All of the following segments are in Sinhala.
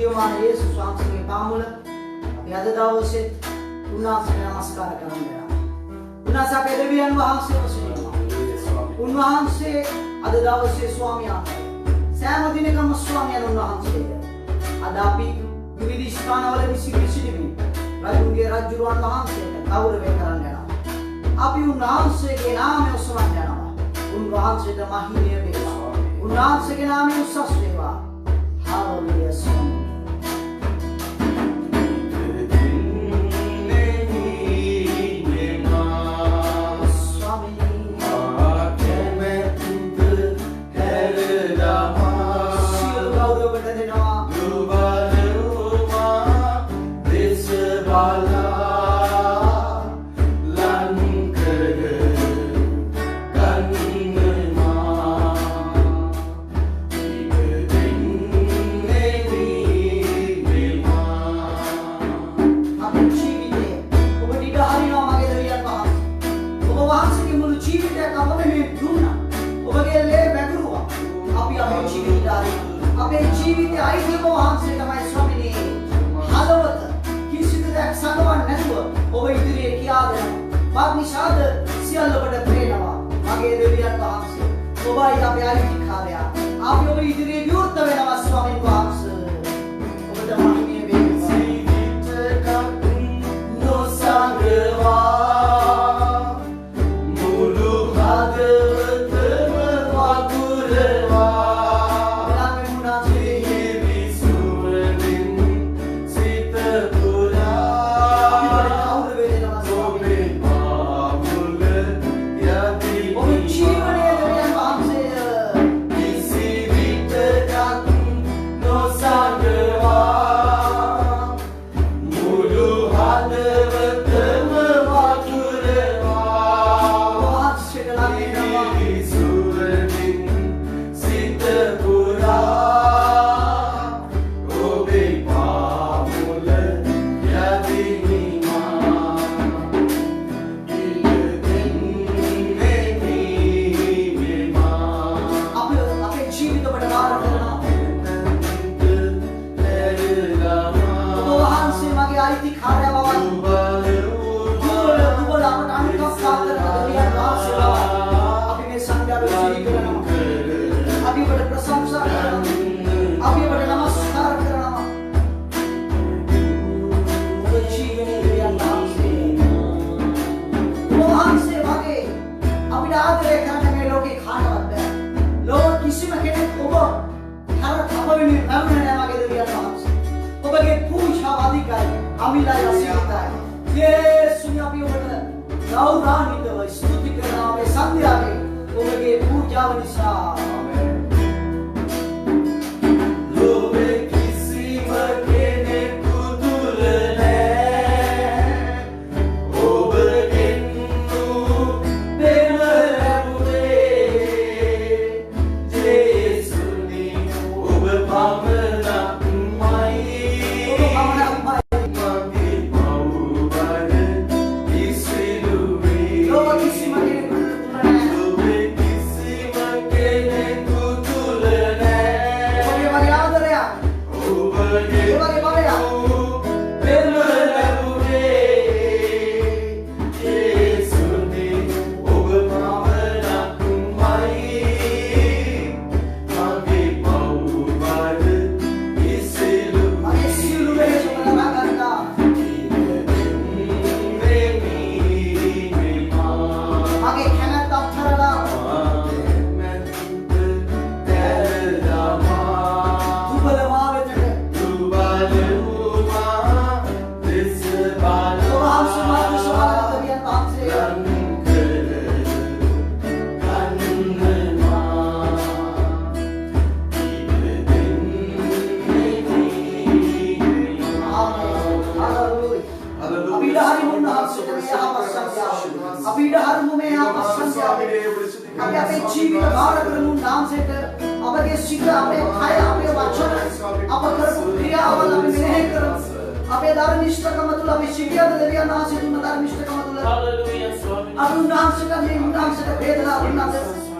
ජීවමාන යේසුස් වහන්සේගේ පාමුල අපි අද දවසේ උන්වහන්සේට නමස්කාර කරනවා. උන්වහන්සේ අපේ දෙවියන් වහන්සේව සිටිනවා. උන්වහන්සේ අද දවසේ ස්වාමියා සෑම දිනකම ස්වාමියා උන්වහන්සේ අද අපි විවිධ ස්ථානවල සිටිමින් රජුගේ රජුරුවන් වහන්සේට ගෞරවය කරන්න යනවා. අපි උන්වහන්සේගේ නාමය උසවන්න යනවා. උන්වහන්සේට මහිමය වේවා. උන්වහන්සේගේ නාමය උසස් වේවා. Hallelujah.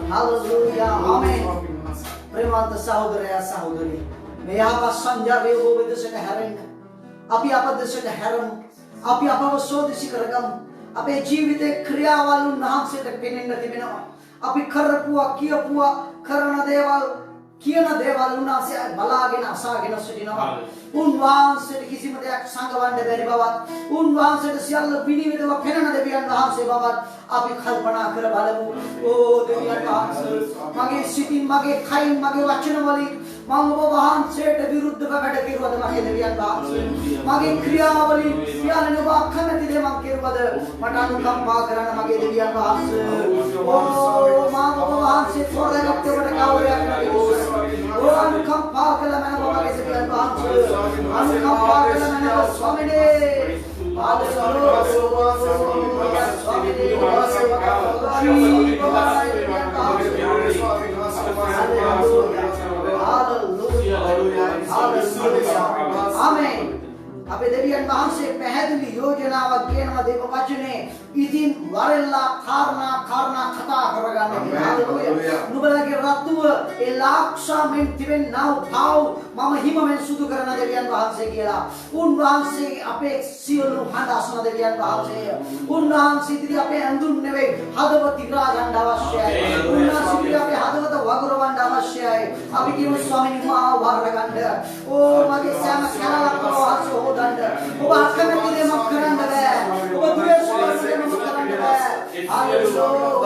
Hallelujah. Amen. प्रेमांत सहोदर या सहोदरी මේ යහපත් සංඥාවේ ඔබ වෙදසට හැරෙන්න. අපි අපදෙසට හැරමු. අපි අපව සෝදිසි කරගමු. අපේ ජීවිතේ ක්‍රියාවල් උන්වහන්සේට පෙනෙන්න තිබෙනවා. අපි කරපුවා කියපුවා කරන දේවල් කියන දේවල් උන්වහන්සේ බලාගෙන අසාගෙන සිටිනවා. උන්වහන්සේට කිසිම දෙයක් සංගවන්න බැරි බවත් උන්වහන්සේට සියල්ල පිළිවෙතව පෙනෙන දෙවියන් වහන්සේ බවත් අපි කල්පනා කර බලමු. ඕ දෙවියන් වහන්සේ මගේ සිතින් මගේ කයින් මගේ වචන වලින් මම ඔබ වහන්සේට විරුද්ධව වැඩ කෙරුවද මගේ දෙවියන් වහන්සේ මගේ ක්‍රියාවලින් සියල්ලම ඔබ අකමැති දේ මම කෙරුවද මට අනුකම්පා කරන්න මගේ දෙවියන් වහන්සේ. ඕ මම ඔබ වහන්සේ තෝරගත්තේ ඔබට කවුරුයක් නෙවෙයි. ඕ අනුකම්පා කළ මම මගේ දෙවියන් වහන්සේ අනුකම්පා කළ මම ස්වාමීනේ Amen. අපේ දෙවියන් වහන්සේ පැහැදිලි යෝජනාවක් කියනවා දේව වචනේ. ඉතින් වරෙල්ලා කාරණා කතා කරගන්න. හalleluya. නුඹලගේ රතුව ඒ ලාක්ෂාමෙන් තිබෙන්නව පාව මම හිමෙන් සුදු කරන දෙවියන් වහන්සේ කියලා. උන්වහන්සේ අපේ සියලු හඬ අසන දෙවියන් වහන්සේ. උන්වහන්සේ ඉදිරි අපේ ඇඳුම් නෙවෙයි හදවත ඉරා ගන්න අවශ්‍යයි. උන්වහන්සේ ඉදිරි අපේ හදවත වගුරවන්න අවශ්‍යයි. අපි කියමු ස්වාමීනි මාව වරගන්න. ඕ මගේ සෑම කැලලක් වහන්සේ හොදන්න. ඔබ අකමැති දේ මම කරන්න බෑ. ඔබ ද්වේෂ කරන දේ මම කරන්න බෑ. හalleluya.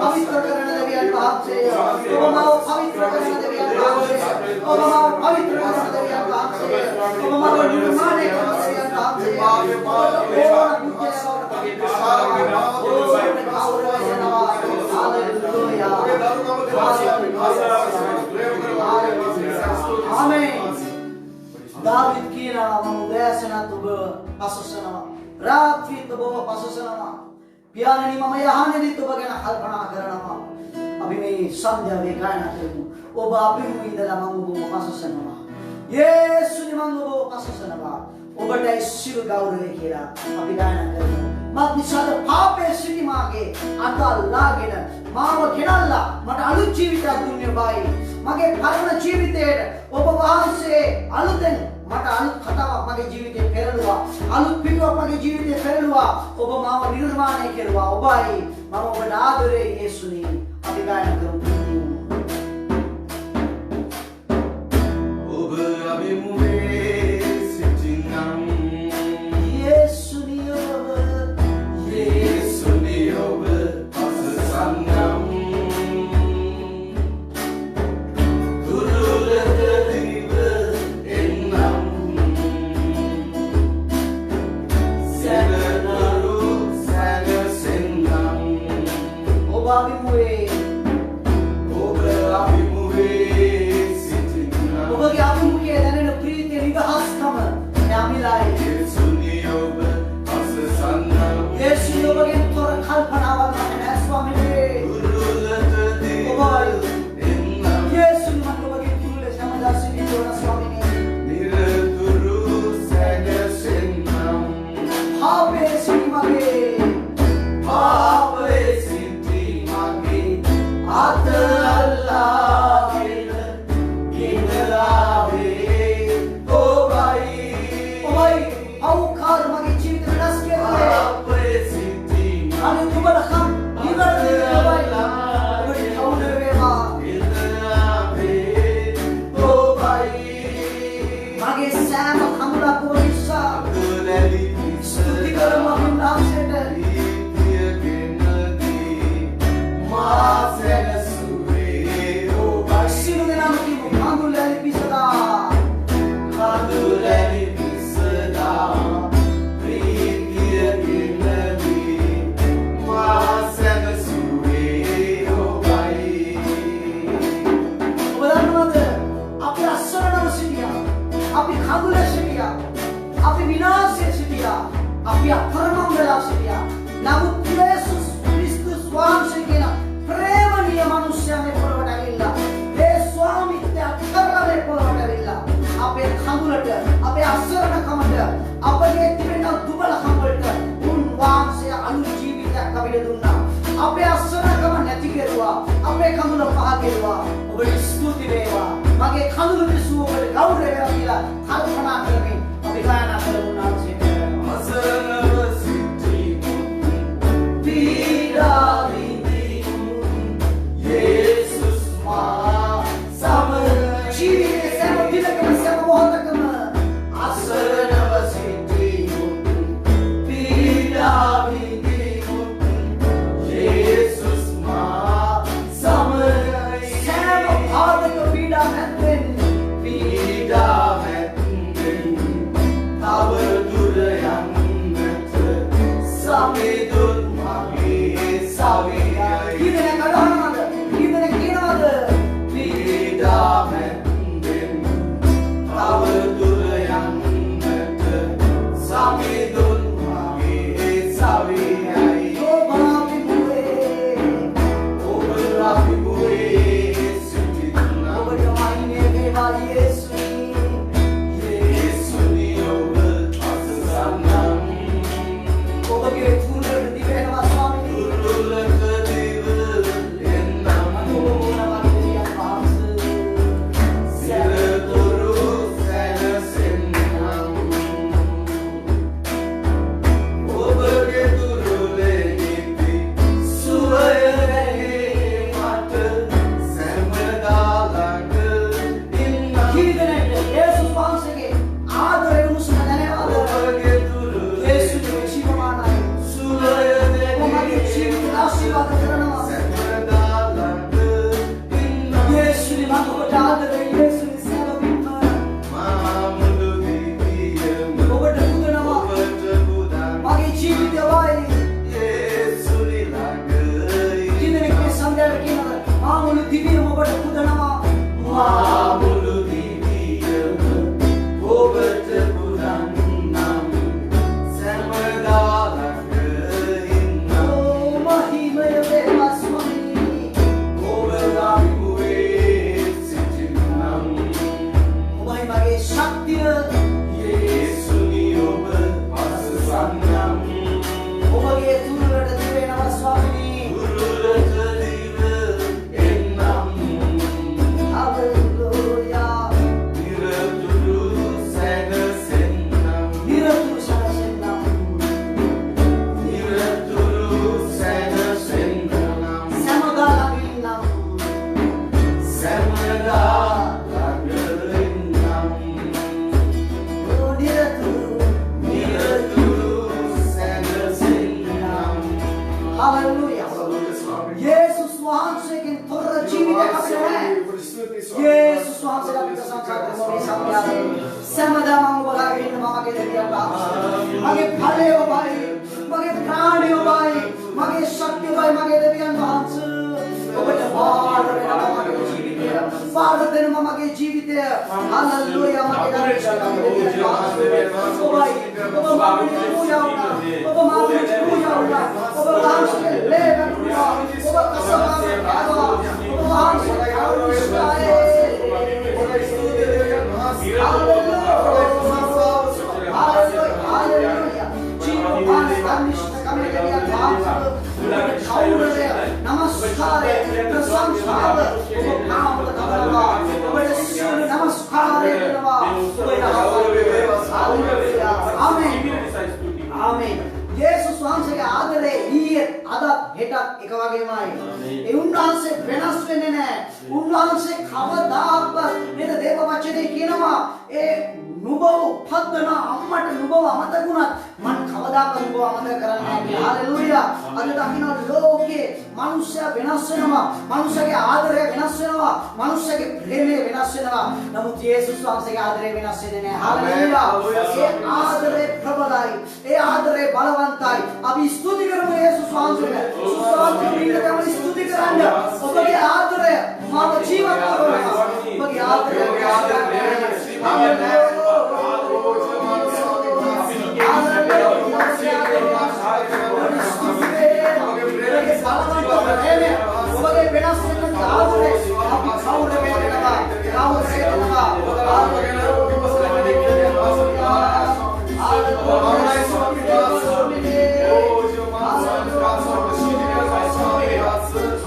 පවිත්‍ර කරන දෙවියන් වහන්සේ. ඔබ මාව පවිත්‍ර කරන දෙවියන් වහන්සේ. ඔබ මාව පවිත්‍ර කරන දෙවියන් වහන්සේ. ඔබ මාව නිර්මාණය කරන දෙවියන් වහන්සේ. Amen. David කියනවා මම උදෑසනත් ඔබ පසසනවා. රාත්‍රියත් ඔබ පසසනවා. පියාණනි මම යහනේදීත් ඔබ ගැන කල්පනා කරනවා. අපි මේ සන්ධ්‍යාවේ ගායනා කරමු. ඔබ අපිම ඉඳලා මම ඔබ පසසනවා. යේසුනි මම ඔබ පසසනවා. ඔබට සිල් ගෞරවය කියලා අපි ගායනා කරමු. මත්නිසාද පාපේ සිටිමාගේ අතල්ලාගෙන මාව ගෙනල්ලා මට අලුත් ජීවිතයක් දුන්නේ බයි. මගේ පරණ ජීවිතයට ඔබ වහන්සේ අලුතෙන් මට අලුත් කතාවක් මගේ ජීවිතේ පෙරළුවා. අලුත් පිටුවක් මගේ ජීවිතේ පෙරළුවා. ඔබ මාව නිර්මාණය කෙරුවා. ඔබයි මම ඔබට ආදරේ යේසුනි. අපි ගායනා කරමු. ඔබ අභිමුවේ සිටිනම් යේසුනි ඔබ යේසුනි ඔබ පසසන්නම් ඔබගේ අභිමුඛයේ දැනෙන ප්‍රීතිය නිදහස්කම යමිලායි යේසුනි ඔබ පසසන්නම් යේසුනි ඔබගේ තොර කල්පනාවක් නැහැ ස්වාමීනි ඔබයි එන්නම් යේසුනි මට ඔබගේ කුරුලේ සමදා සිටින ස්වාමීනි නිරතුරු සැනසෙන්නම් පාපේ සිටිමගේ අතල්ලාගෙන ගෙනලාවේ ඔබයි අවකාර මගේ ජීවිත වෙනස් කෙරුවේ අපේ සිටින් අනිත් ඔබට කම් ඉවරදී ඔබයි ඔබට කවුද වේවා ගෙනලාවේ ඔබයි මගේ සෑම කමුලක් ඔබ නිසා ස්තුති කරමු උන්වහන්සේට අපි විනාශයේ සිටියා. අපි අපරමංගල සිටියා. නමුත් යේසුස් ක්‍රිස්තුස් වහන්සේ කියන ප්‍රේම අපේ කඳුල පහ කෙරුවා. ඔබට ස්තුති වේවා. මගේ කඳුල පිසුව ඔබට ගෞරවය වේවා කියලා කල්පනා කරමින් අපි ගායනා කරමු නාමයෙන්. අසරණව සිටිමු. පීඩා විඳිමු. යේසුස් මා සමග ජීවිතේ සෑම දිනකම සෑම මොහොතකම අසරණව සිටිමු. පීඩා විඳිමු. යේසුස් මා සමග සෑම ආදක පීඩා නැත්නම් පීඩා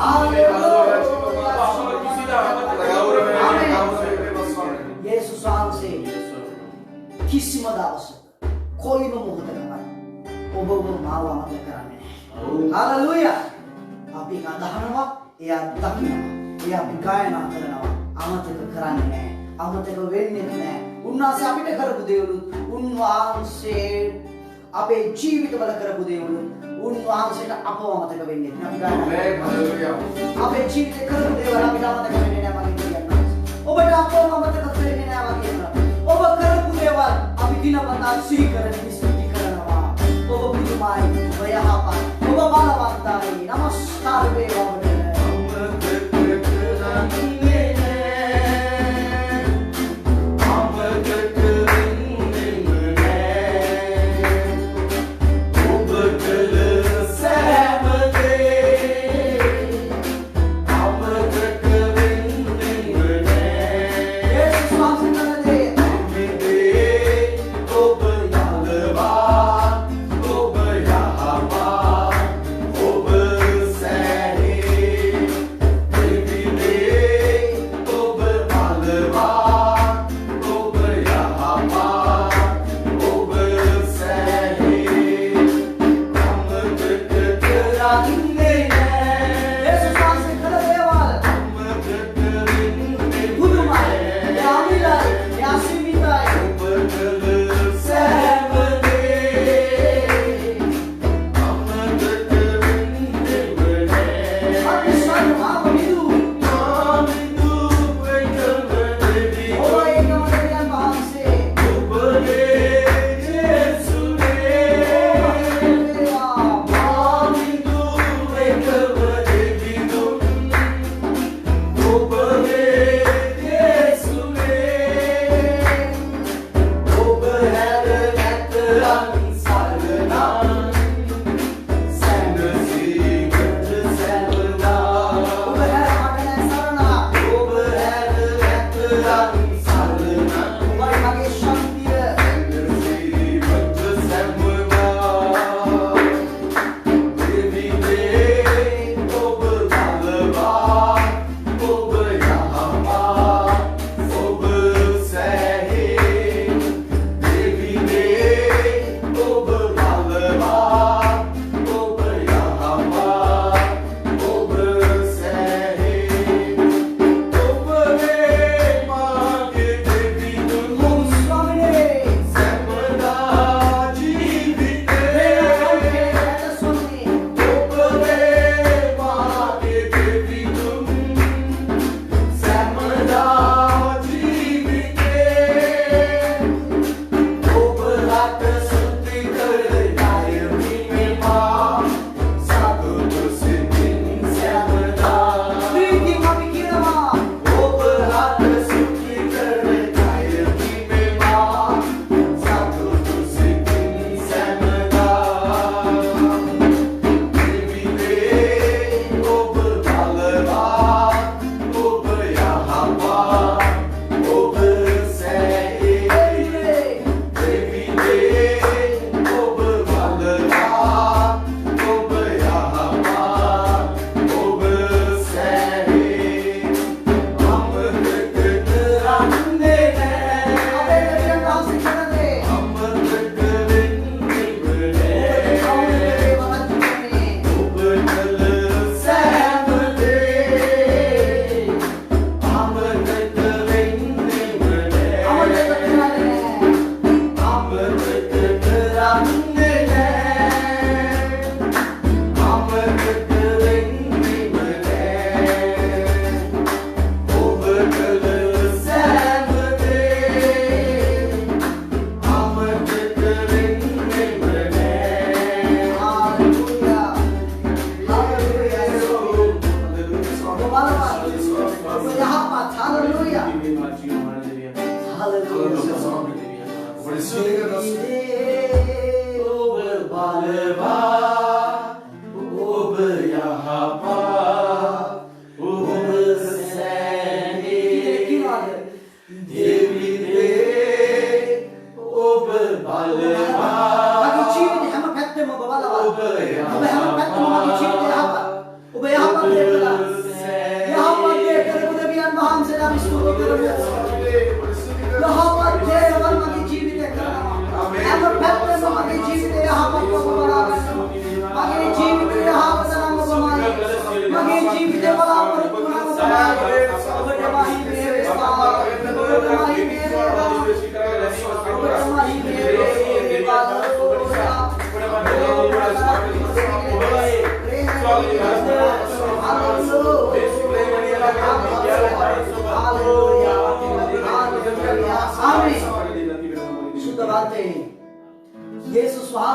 Hallelujah. Haleluya. Abi ngadahaනවා, එයා දකිනවා. එයා අපි ගායනා කරනවා. අමතක කරන්නේ නැහැ. අමතක වෙන්නේ නැහැ. උන්වහන්සේ අපිට කරපු දේවලුත් උන්වහන්සේ අපේ ජීවිතවල කරපු දේවලුත් උන්වහන්සේට අපව අමතක වෙන්නේ නැහැ. අපේ ජීවිතේ කරපු දේවල් අපිට අමතක වෙන්නේ නැහැ මම කියනවා. ඔබට අපව අමතක වෙන්නේ නැහැ මම කියනවා. ඔබ කරපු දේවල් අපි දිනපතා සිහි කරගෙන ස්තුති කරනවා. ඔබ පුදුමයි, ඔබ යහපත්, ඔබ බලවන්තයි. නමස්කාර වේවා ඔබට.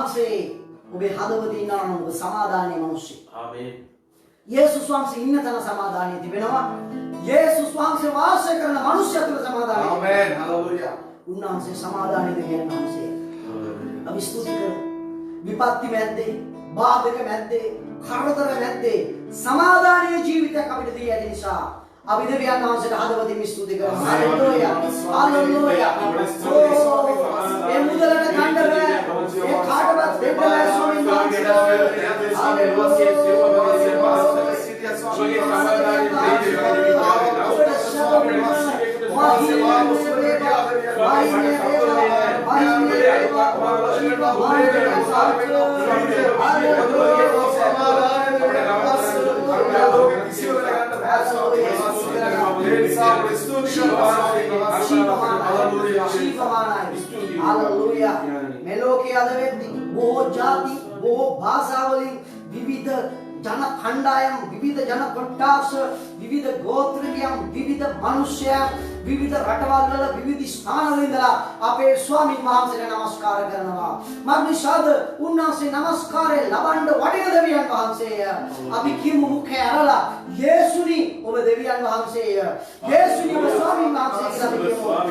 වහන්සේ ඔබේ හදවතේ ඉන්නවා නම් ඔබ සමාදානයේ මිනිස්සු. Amen. යේසුස් වහන්සේ ඉන්න තැන සමාදානය තිබෙනවා. යේසුස් වහන්සේ වාසය කරන මිනිස්සු අතර සමාදානය. Amen. Hallelujah. උන්වහන්සේ සමාදානයේ දෙවියන් වහන්සේ. අපි ස්තුති කරමු. විපත්ති මැද්දේ, බාධක මැද්දේ, කරදර මැද්දේ සමාදානීය ජීවිතයක් අපිට දී ඇති නිසා අපි දෙවියන් වහන්සේට හදවතින් ස්තුති කරමු. හalleluya. හalleluya. ඒ මුදලට ගන්න බෑ. ඒ කාටවත් දෙන්න බෑ ස්වාමීන් වහන්සේ. Hallelujah. මෙලෝකයේ අද වෙද්දී බොහෝ ಜಾති බොහෝ භාෂාවලින් විවිධ ජන කණ්ඩායම් විවිධ ජන කොට්ටාස විවිධ ගෝත්‍රිකයන් විවිධ මිනිසයන් විවිධ රටවල් වල විවිධ ස්ථානවල ඉඳලා අපේ ස්වාමීන් වහන්සේට නමස්කාර කරනවා. මග්නිෂාද උන්වහන්සේ නමස්කාරය ලබන්න වටින දෙවියන් වහන්සේය. අපි කියමු මුඛය අරලා යේසුනි ඔබ දෙවියන් වහන්සේය. යේසුනි ඔබ ස්වාමීන් වහන්සේ කියලා අපි කියමු.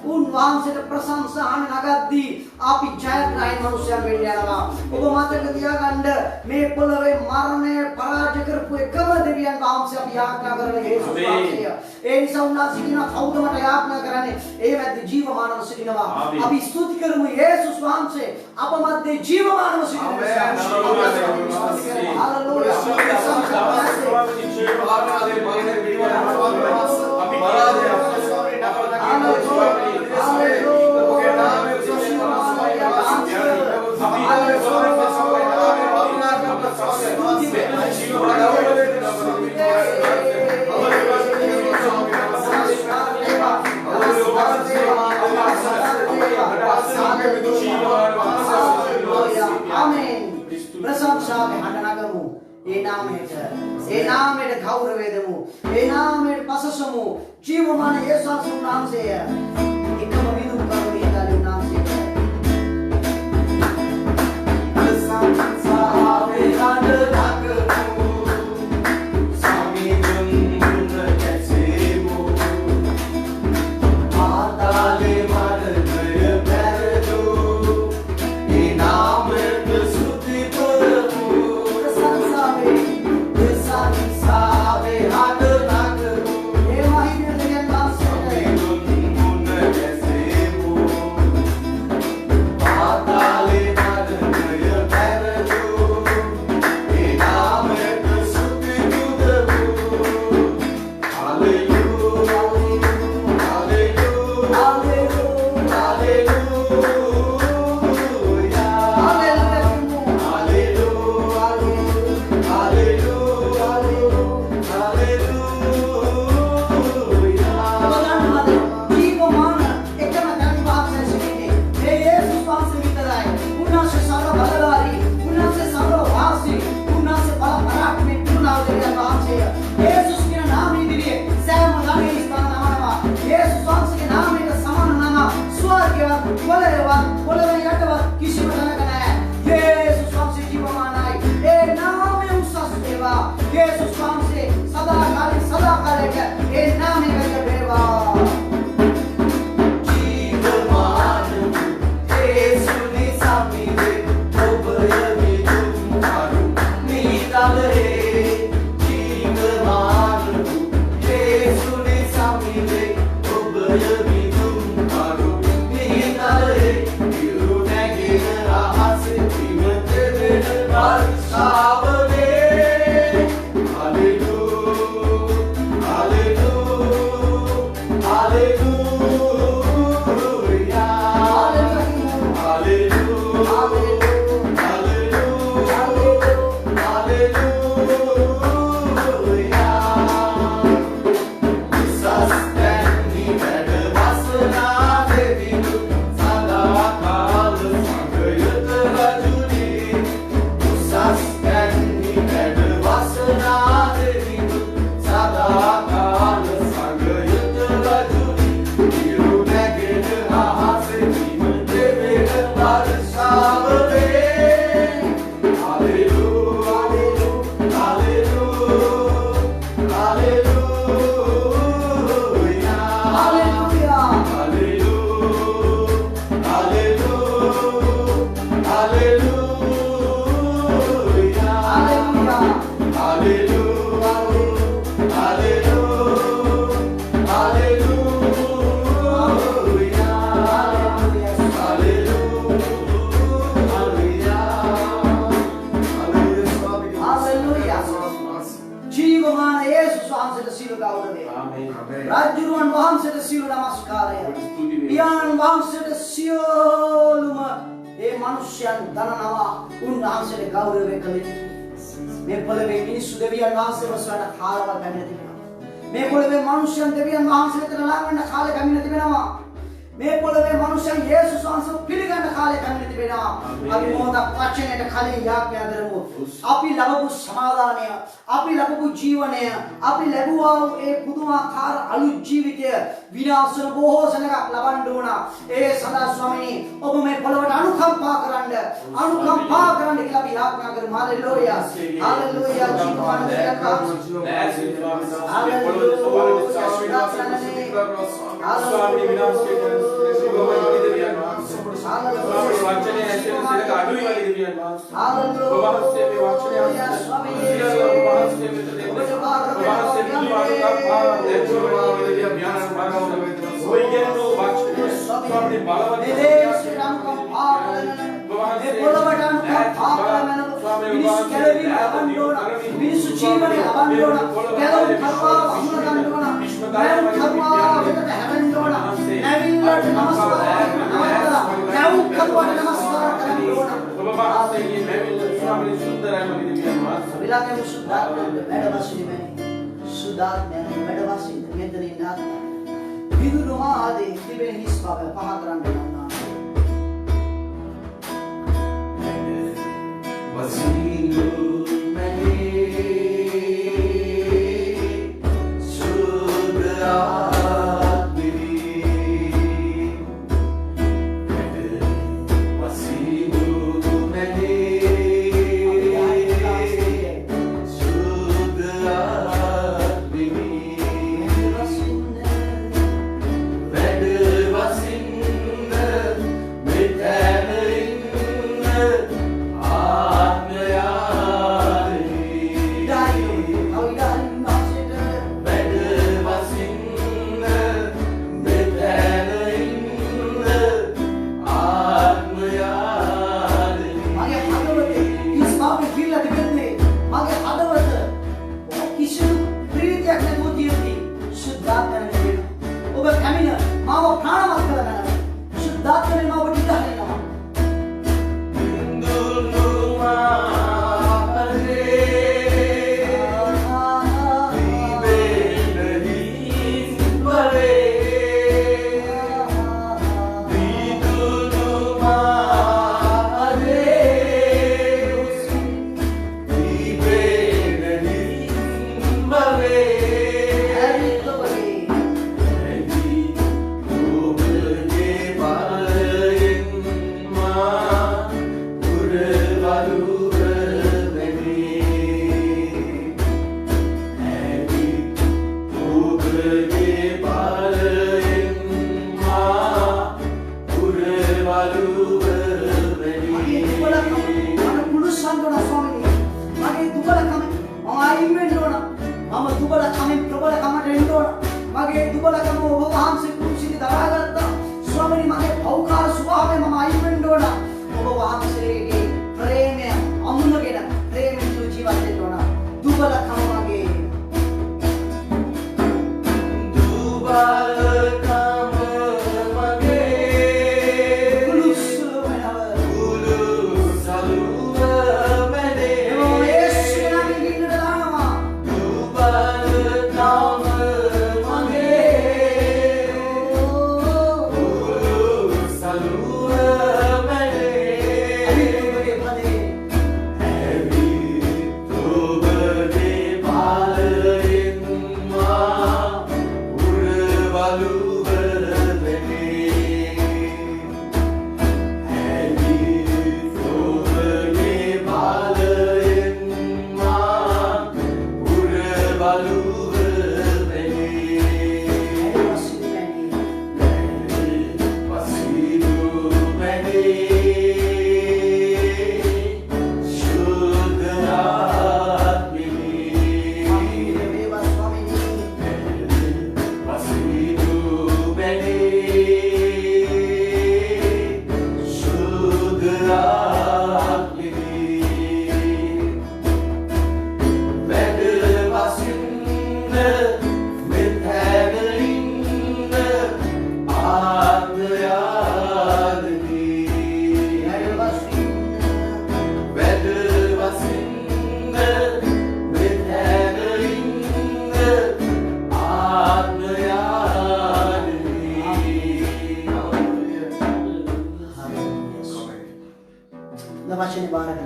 උන්වහන්සේට ප්‍රශංසා අහන්න නගද්දී අපි ජයග්‍රහී මිනිසයන් වෙන්න යනවා. ඔබ මතක තියාගන්න මේ පොළවේ මරණය පරාජය කරපු එකම දෙවියන් වහන්සේ අපි යාඥා කරන යේසුස් වහන්සේ. ඒ නිසා උන්වහන්සේ කියන කවුද මට යාඥා කරන්නේ? ඒ මැද ජීවමානව සිටිනවා. අපි ස්තුති කරමු යේසුස් වහන්සේ අප මැද ජීවමානව සිටිනවා. හalleluya. ඒ නාමයට ගෞරවය දෙමු. ඒ නාමයට පසසමු. ජීවමාන යේසුස් වහන්සේ එකම විදුම් කරුණේ දාලු නාමයේ Amen. රජුරුවන් වහන්සේට සියලු නමස්කාරය. පියාණන් වහන්සේට සියලුම ඒ මිනිස්යන් දනනවා උන්වහන්සේට ගෞරවය කළේ. මේ පොළවේ මිනිස්සු දෙවියන් වහන්සේව සොයන කාලවල් පැමිණ තිබෙනවා. මේ පොළවේ මිනිස්යන් දෙවියන් වහන්සේට ළඟ වෙන කාලය පැමිණ තිබෙනවා. මේ පොළවේ මිනිස්යන් යේසුස් වහන්සේව පිළිගන්න කාලය පැමිණ තිබෙනවා. අපි මොහොතක් වචනයට කලින් යාඥා කරමු. අපි ලැබපු සමාදානය, අපි ලැබපු ජීවනය, අපි ලැබුවා වූ ඒ පුදුමාකාර අලුත් ජීවිතය විනාශ වන බොහෝ සෙනඟක් ලබන්න ඕන. ඒ සදා ස්වාමීනි ඔබ මේ පොළවට අනුකම්පා කරන්න කියලා අපි යාඥා කරමු. හalleluya. හalleluya.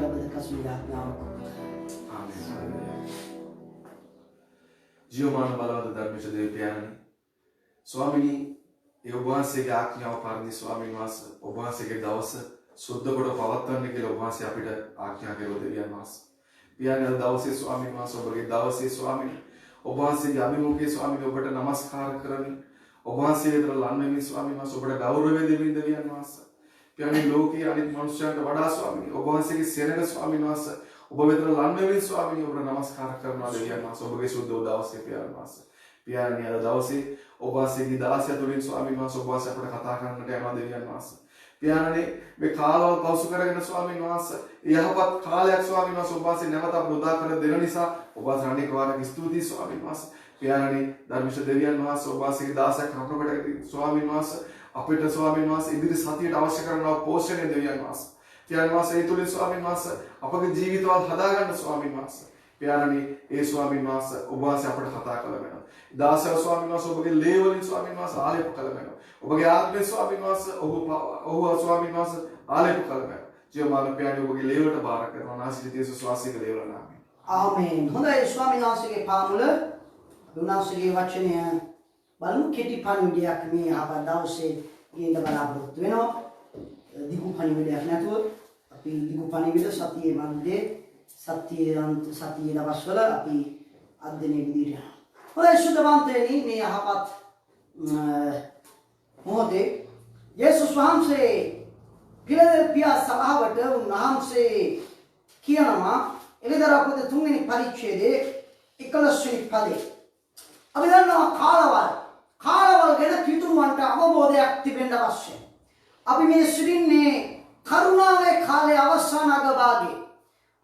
ලබද කසුවිලා ආත්මාව. ජීවමාන බලවත් ධර්මයේ දේව පියාණනි ස්වාමිනී ඒ ඔබ වහන්සේගේ ආඥාව පරිදි ස්වාමීන් වහන්සේ ඔබ වහන්සේගේ දවස සුද්ධ කොට පවත්වන්න කියලා ඔබ වහන්සේ අපිට ආඥා කළා දෙවියන් වහන්සේ. පියාණන් දවසේ ස්වාමීන් වහන්සේ ඔබගේ දවසේ ස්වාමීනි ඔබ වහන්සේගේ අභිමුඛයේ ස්වාමීනි ඔබට නමස්කාර කරමින් ඔබ වහන්සේ විතර ලන් වෙමින් ස්වාමීන් වහන්සේ ඔබට ගෞරවය දෙමින් දෙවියන් වහන්සේ. පියාණන් ලෝකයේ අනිත් මනුෂ්‍යයන්ට වඩා ස්වාමීනි ඔබ වහන්සේගේ සෙනඟ ස්වාමීන් වහන්සේ ඔබ විතර ලන් වෙමින් ස්වාමීනි ඔබට නමස්කාර කරනවා දෙවියන් වහන්සේ. ඔබගේ සුද්ධ දවසේ පියාණන් වහන්සේ. පියාණන් අද දවසේ ඔබ වහන්සේගේ දාසය තුළින් ස්වාමීන් වහන්සේ ඔබ වහන්සේ අපට කතා කරන්නට යනවා දෙවියන් වහන්සේ. පියාණනේ මේ කාලව පෞසු කරගෙන ස්වාමීන් වහන්සේ යහපත් කාලයක් ස්වාමීන් වහන්සේ ඔබ වහන්සේ නැවත අපට උදා කර දෙන නිසා ඔබ වහන්සේ අනේක වාරයක් ස්තුතියි ස්වාමීන් වහන්සේ. පියාණනේ ධර්මිෂ දෙවියන් වහන්සේ ඔබ වහන්සේගේ දාසයක් කරුණකට ස්වාමීන් වහන්සේ අපිට ස්වාමීන් වහන්සේ ඉදිරි සතියට අවශ්‍ය කරන පෝෂණය දෙවියන් වහන්සේ. පියාණන් වහන්සේ ඒ තුළින් ස්වාමීන් වහන්සේ අපගේ ජීවිතවල හදාගන්න ස්වාමීන් වහන්සේ. පියාණනේ ඒ ස්වාමීන් වහන්සේ ඔබ වහන්සේ අපට කතා කළ වෙනවා. දාසය ස්වාමීන් වහන්සේ ඔබගේ ලේ වලින් ස්වාමීන් වහන්සේ ආලේප කළ වෙනවා. ඔබගේ ආත්මේ ස්වාමීන් වහන්සේ ඔහු ස්වාමීන් වහන්සේ ආලේප කළ වෙනවා. ජීවමාන පියාණන් ඔබගේ ලේ වලට බාර කරනවා. නාසික යේසුස් වාසික ලේ වල නාමයෙන්. ආමේන්. හොඳයි ස්වාමීන් වහන්සේගේ පාමුල දුනාසගේ වචනය බලමු. කෙටි පණිවිඩයක් මේ ආපා දවසේ ගේන්න බලාපොරොත්තු වෙනවා. දිගු පණිවිඩයක් නැතුව අපි දිගු පණිවිඩ සතියේ මන්දේ සතියේ දවස්වල අපි අධ්‍යයනය විදිහට යනවා. හොඳයි සුද්ධවන්තයනි මේ යහපත් මොහොතේ යේසුස් වහන්සේ පිලදෙල්ෆියා සභාවට උන්වහන්සේ කියනවා එළිදරව් පොතේ 3 වෙනි පරිච්ඡේදයේ 11 වෙනි පදේ. අපි දන්නවා කාලවල් ගැන පිටුරුවන්ට අවබෝධයක් තිබෙන්න අවශ්‍යයි. අපි මේ සිටින්නේ කරුණාවේ කාලයේ අවසාන අගභාගයේ.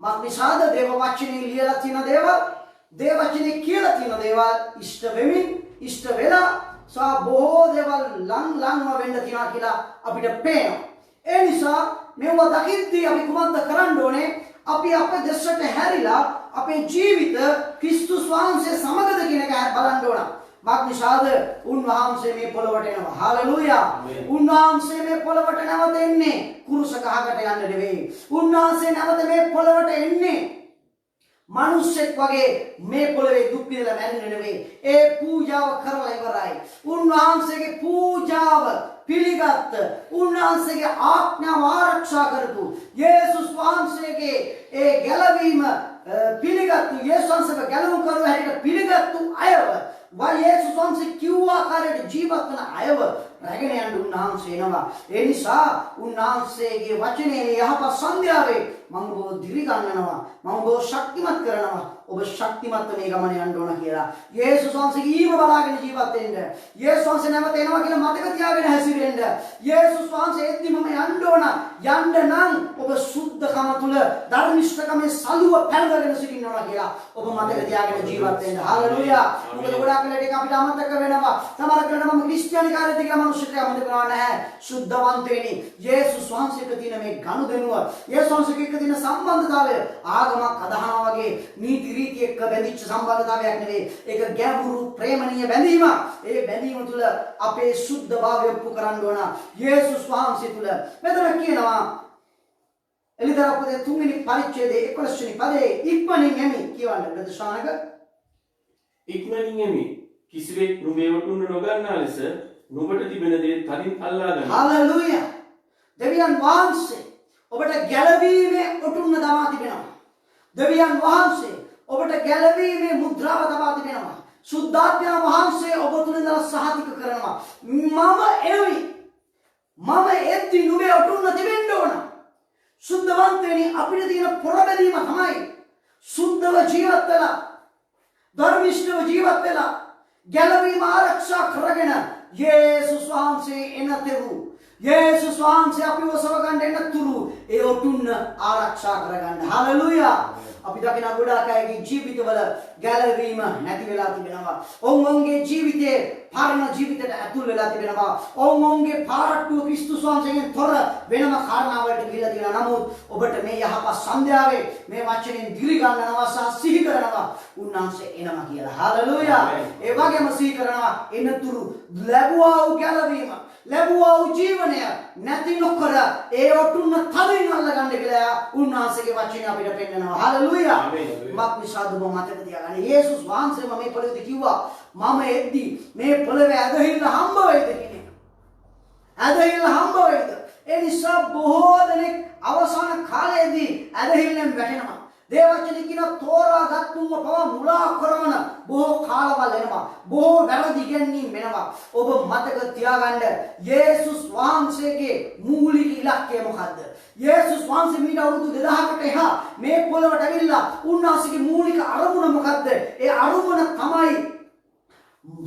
මක්නිසාද දේව වචනේ ලියලා තියෙන දේවල් දේව වචනේ කියලා තියෙන දේවල් ඉෂ්ට වෙලා බොහෝ දේවල් ලංව වෙන්න තියෙනවා කියලා අපිට පේනවා. ඒ නිසා මේව දකිද්දී අපි කුමක්ද කරන්න ඕනේ? අපි අපේ දෙසට හැරිලා අපේ ජීවිත ක්‍රිස්තුස් වහන්සේ සමගද කියන එක බලන්න ඕන. මක්නිසාද උන්වහන්සේ මේ පොළවට එනවා. හාලෙලූයා. උන්වහන්සේ මේ පොළවට නැවත එන්නේ කුරුස කහකට යන්න නෙවෙයි. උන්වහන්සේ නැවත මේ පොළවට එන්නේ මනුස්සෙක් වගේ මේ පොළවේ දුක් විඳලා මැරෙන්න නෙවෙයි. ඒ පූජාව කරලා ඉවරයි. උන්වහන්සේගේ පූජාව පිළිගත්ත උන්වහන්සේගේ ආඥාව ආරක්ෂා කරපු යේසුස් වහන්සේගේ ඒ ගැලවීම පිළිගත්තු යේසුස් වහන්සේව ගැලවුම් කරුව හැටියට පිළිගත්තු අයව යේසුස් වහන්සේ කිව්ව ආකාරයට ජීවත් වන අයව රැගෙන යන්න උන්වහන්සේ එනවා. ඒ නිසා උන්වහන්සේගේ වචනේ යහපත් සන්ධ්‍යාවේ මම ඔබ දිරි ගන්නනවා. මම ඔබ ශක්තිමත් කරනවා. ඔබ ශක්තිමත් මේ ගමන යන්න ඕන කියලා. යේසුස් වහන්සේගේ ඊම බලාගෙන ජීවත් වෙන්න. යේසුස් වහන්සේ නැවත එනවා කියලා මතක තියාගෙන හැසිරෙන්න. යේසුස් වහන්සේ එද්දි මම යන්න ඕන. යන්න නම් ඔබ සුද්ධකම තුල ධර්මිෂ්ඨකමේ සලුව පැලවගෙන සිටින්න ඕන කියලා ඔබ මතක තියාගෙන ජීවත් වෙන්න. හාලෙලූයා. මොකද ගොඩාක් වෙලාවට ඒක අපිට අමතක වෙනවා. සමහර වෙලාවට මම ක්‍රිස්තියානි කාර්යද කියලා මනුස්සයෙක් අමතක කරනවා නැහැ. සුද්ධවන්තයෙනි යේසුස් වහන්සේක තියෙන මේ ගනුදෙනුව යේසුස් වහන්සේක එක්ක තියෙන සම්බන්ධතාවය ආගමක් අදහනවා වගේ නීති රීති එක්ක බැඳිච්ච සම්බන්ධතාවයක් නෙවෙයි. ඒක ගැඹුරු ප්‍රේමණීය බැඳීමක්. ඒ බැඳීම තුළ අපේ සුද්ධභාවය ඔප්පු කරන්න ඕන. යේසුස් වහන්සේ තුළ මෙතන කියනවා එළිදරව් පොතේ 3 වෙනි පරිච්ඡේදයේ 11 වෙනි පදේ ඉක්මනින් එමි කියවන්න ප්‍රදේශානක ඉක්මනින් එමි කිසිවෙක් නුඹේ වටුන්න නොගන්නා ලෙස නුඹට තිබෙන දේ තදින් අල්ලා ගන්න. හාලෙලූයා. දෙවියන් වහන්සේ ඔබට ගැලවීමේ ඔටුන්න දමා තිබෙනවා. දෙවියන් වහන්සේ ඔබට ගැලවීමේ මුද්‍රාව තබා තිබෙනවා. සුද්ධාත්මයා වහන්සේ ඔබ තුළ ඉඳලා සහතික කරනවා. මම එවි. මම එද්දි නුඹේ ඔටුන්න තිබෙන්න ඕන. සුද්ධවන්තයනි අපිට තියෙන පොරබැලීම තමයි සුද්ධව ජීවත් වෙලා ධර්මිෂ්ඨව ජීවත් වෙලා ගැලවීම ආරක්ෂා කරගෙන යේසුස් වහන්සේ එනතෙරු යේසුස් වහන්සේ අපිව සවගන්න එනතුරු ඒ ඔටුන්න ආරක්ෂා කරගන්න. හාලෙලූයා. අපි දකින ගොඩාක් අයගේ ජීවිතවල ගැලවීම නැති වෙලා තිබෙනවා. ඔවුන්ගේ ජීවිතේ පරණ ජීවිතයට ඇතුල් වෙලා තිබෙනවා. ඔවුන්ගේ පාරට්ටුව ක්‍රිස්තුස් වහන්සේගෙන් තොර වෙනම කාරණාවලට ගිහිලා තියෙනවා. නමුත් ඔබට මේ යහපත් සන්ධ්‍යාවේ මේ වචනෙන් දිරි ගන්නවා සහ සිහි කරනවා උන්වහන්සේ එනවා කියලා. හාලෙලූයා. ඒ වගේම සිහි කරනවා එනතුරු ලැබුවා වූ ගැලවීම ලැබුවා වූ ජීවනය නැති නොකර ඒ ඔටුන්න තදින් අල්ලගන්න කියලා උන්වහන්සේගේ වචනේ අපිට පෙන්නනවා. හලෙලූයා. මක් නිසාද ඔබ මතක තියාගන්න. යේසුස් වහන්සේම මේ පොළොවේ කිව්වා මම එද්දි මේ පොළොවේ ඇදහිල්ල හම්බ වෙයිද කියන. ඇදහිල්ල හම්බ වෙයිද? ඒ නිසා බොහෝ දෙනෙක් අවසාන කාලයේදී ඇදහිල්ලෙන් වැටෙනවා. දේවචනේ කියන තෝරාගත්තුම පව මුලා කරන බොහෝ කාලවල එනවා. බොහෝ වැරදි ගැනීම වෙනවා. ඔබ මතක තියාගන්න යේසුස් වහන්සේගේ මූලික ඉලක්කය මොකද්ද? යේසුස් වහන්සේ මීට අවුරුදු 2000කට එහා මේ පොළොවට ඇවිල්ලා උන්වහන්සේගේ මූලික අරමුණ මොකද්ද? ඒ අරමුණ තමයි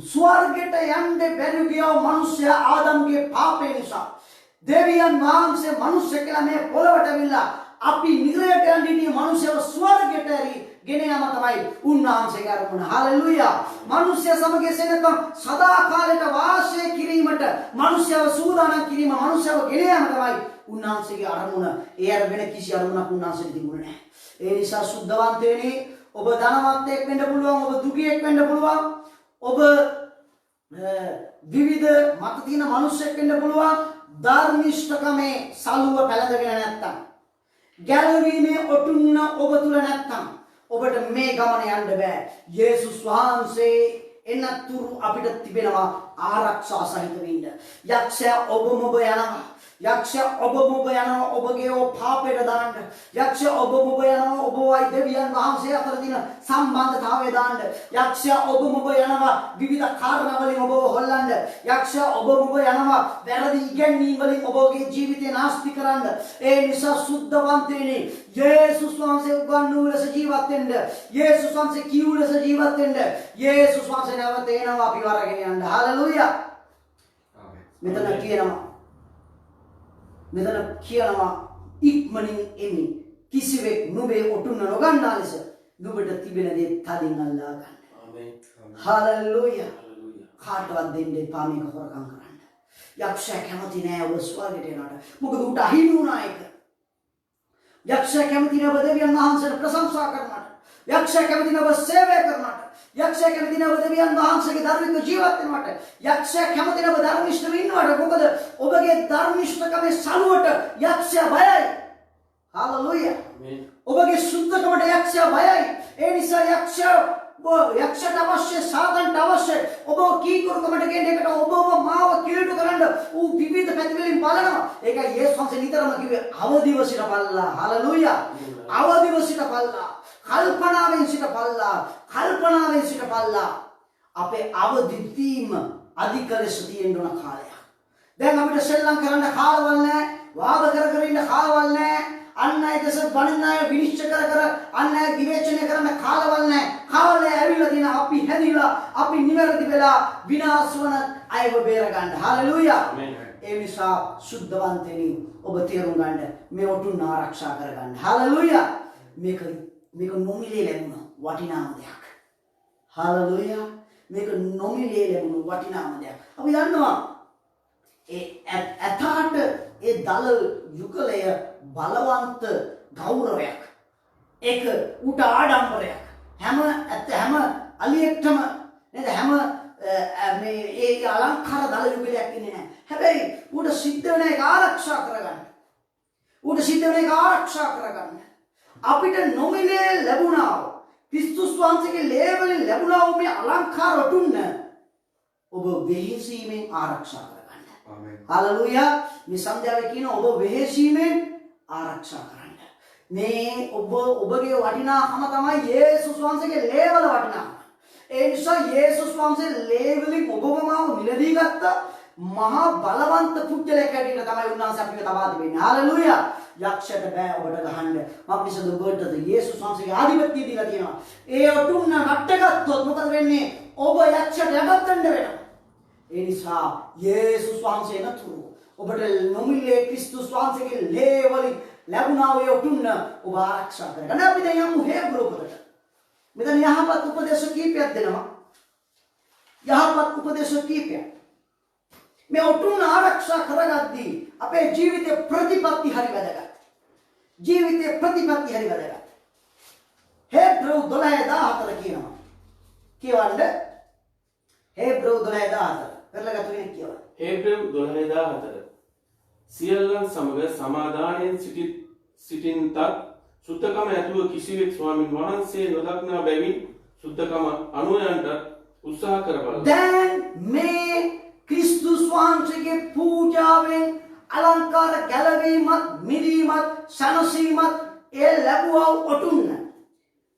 ස්වර්ගයට යන්න බැරි ගියව මිනිස්සයා ආදම්ගේ පාපේ නිසා. දෙවියන් වහන්සේ මිනිස්සු කියලා මේ පොළොවට ඇවිල්ලා අපි නිරයට යන්න ඉන්නේ මිනිස්සව ස්වර්ගයට ගෙන යාම තමයි උන්වහන්සේගේ අරමුණ. හලෙලූයා. මිනිස්සය සමග සෙනඟ සදාකාලයට වාසය කිරීමට මිනිස්සව සූදානම් කිරීම මිනිස්සව ගෙන යාම තමයි උන්වහන්සේගේ අරමුණ. ඒ අර වෙන කිසි අරමුණක් උන්වහන්සේට තිබුණේ නැහැ. ඒ නිසා සුද්ධවන්තයනි ඔබ ධනවන්තයෙක් වෙන්න පුළුවන්, ඔබ දුගියෙක් වෙන්න පුළුවන්, ඔබ විවිධ මත තියෙන මිනිස්සෙක් වෙන්න පුළුවන්. ධර්මිෂ්ඨකමේ සලුව පැලඳගෙන නැත්තම්, ගැලවීමේ ඔටුන්න ඔබ තුල නැත්තම් ඔබට මේ ගමන යන්න බෑ. යේසුස් වහන්සේ එනතුරු අපිට තිබෙනවා ආරක්ෂා සහිත වෙන්න. යක්ෂයා ඔබම ඔබ යනවා. යක්ෂයා ඔබම ඔබ යනවා ඔබගේ පාපයට දාන්න. යක්ෂයා ඔබම ඔබ යනවා ඔබවයි දෙවියන් වහන්සේ අතර තියෙන සම්බන්ධතාවය දාන්න. යක්ෂයා ඔබම ඔබ යනවා විවිධ කාරණා වලින් ඔබව හොල්ලන්න. යක්ෂයා ඔබම ඔබ යනවා වැරදි ඉගැන්වීම් වලින් ඔබගේ ජීවිතය නාස්ති කරන්න. ඒ නිසා සුද්ධවන්තයනි යේසුස් වහන්සේ උගන්වූ ලෙස ජීවත් වෙන්න. යේසුස් වහන්සේ කියූ ලෙස ජීවත් වෙන්න. යේසුස් වහන්සේ නැවත එනවා අපි වරගෙන යන්න. හලෙලූයා. මෙතන කියනවා ඉක්මනින් එමි. කිසිවෙක් නුඹේ ඔටුන්න නොගන්නා ලෙස නුඹට තිබෙන දේ තදින් අල්ලා ගන්න. ආමේන්. හලෙලූයා. කාටවත් දෙන්න එපා මේක හොරකම් කරන්න. යක්ෂයා කැමති නෑ ඔබ ස්වර්ගයට යනට. මොකද උට අහිමි වුණා ඒක. යක්ෂයා කැමති නෑ ඔබ දෙවියන් වහන්සේට ප්‍රශංසා කරනට. යක්ෂයා කැමති නෑ ඔබ සේවය කරනට. යක්ෂයා කැමති නෑ ඔබ දෙවියන් වහන්සේගේ ධර්මික ජීවත් වෙනවට. යක්ෂයා කැමති නෑ ඔබ ධර්මිෂ්ඨ වෙන්නවට. මොකද ඔබගේ ධර්මිෂ්ඨකමේ සලුවට යක්ෂයා බයයි. හalleluya. ඔබගේ සුද්ධකමට යක්ෂයා බයයි. ඒ නිසා යක්ෂට අවශ්‍ය සාධනට අවශ්‍ය ඔබ කීකරුකමට ගෙන්න එකට ඔබව මාව කිලුට කරන්න ඌ විවිධ පැතිවලින් බලනවා. ඒකයි යේසුස් වහන්සේ නිතරම කිව්වේ අවදිව සිටපල්ලා. හalleluya. අවදිව සිටපල්ලා. කල්පනාවෙන් සිටපල්ලා. අපේ අවදි වීම අධික ලෙස තියෙන කාලයක්. දැන් අපිට සෙල්ලම් කරන්න කාලවල් නැහැ. වාද කර ඉන්න කාලවල් නැහැ. අන් අය දෙස බණින්න අය විනිශ්චය කර අන් අය විවේචනය කරන්න කාලවල් නැහැ. කාලය ඇවිල්ලා තියෙන අපි හැදිලා අපි නිවැරදි වෙලා විනාශ වන අයව බේර ගන්න. හalleluya. ඒ නිසා සුද්ධවන්තයනි ඔබ තේරුම් ගන්න මේ ඔටුන්න ආරක්ෂා කරගන්න. හalleluya. මේක නොමිලේ ලැබුණ වටිනාම දෙයක්. හalleluya. මේක නොමිලේ ලැබුණ වටිනාම දෙයක්. අපි දන්නවා ඇතාට ඒ දල යුගලය බලවන්ත ගෞරවයක්. ඒක උට ආඩම්බරයක්. හැම අලියෙක්ටම නේද හැම මේ ඒ අලංකාර දල යුගලයක් ඉන්නේ නැහැ. හැබැයි උට සිද්ධ වෙන එක ආරක්ෂා කරගන්න. අපිට නොමිලේ ලැබුණා ක්‍රිස්තුස් වහන්සේගේ ලේ වලින් ලැබුණා වූ මේ අලංකාර ඔටුන්න ඔබ වෙහෙසීමෙන් ආරක්ෂා කරගන්න. ආමේන්. හalleluya. මේ සන්ධ්‍යාවේ කියන ඔබ වෙහෙසීමෙන් ආරක්ෂා කරන්න. මේ ඔබගේ වටිනාකම තමයි යේසුස් වහන්සේගේ ලේ වල වටිනාකම. ඒ නිසා යේසුස් වහන්සේ ලේ වලින් ඔබව මාව මිලදී ගත්ත මහා බලවන්ත පුද්ගලයෙක් හැටියට තමයි උන්වහන්සේ අපිට තබා දෙන්නේ. හalleluya. යක්ෂයට බෑ ඔබට ගහන්න. මක්නිසද ඔබට යේසුස් වහන්සේගේ ආධිපත්‍යය දීලා තියෙනවා. ඒ ඔටුන්න රට්ටගත්තොත් මොකද වෙන්නේ? ඔබ යක්ෂයට යටත් වෙනවා. ඒ නිසා යේසුස් වහන්සේ නතුරු ඔබට නොමිලේ ක්‍රිස්තුස් වහන්සේගේ ලේ වලින් ලැබුණා වූ ඔටුන්න ඔබ ආරක්ෂා කරගන්න. අපි දැන් යමු හේබ්‍රු පොතට. මෙතන යහපත් උපදේශ කීපයක් දෙනවා. යහපත් උපදේශ කීපයක්. මේ ඔටුන්න ආරක්ෂා කරගද්දී අපේ ජීවිතේ ප්‍රතිපත්ති හරි වැදගත්. හේබ්‍රු 12:14 කියනවා. කියවන්න හේබ්‍රු 12:14. කරලා ගත වෙන කියනවා. හේබ්‍රෙව් 12:14 සියල්ලන් සමග සමාදානයෙන් සිටින්තත් සුද්ධකම ඇතුව කිසිවෙක් ස්වාමින් වහන්සේ නොදක්නා බැවින් සුද්ධකම අනුයන්ට උත්සාහ කරබල. දැන් මේ ක්‍රිස්තුස් වහන්සේගේ පූජාවෙන් අලංකාර ගැලවීමත් මිදීමත් සනසීමත් ඒ ලැබුවා ඔටුන්න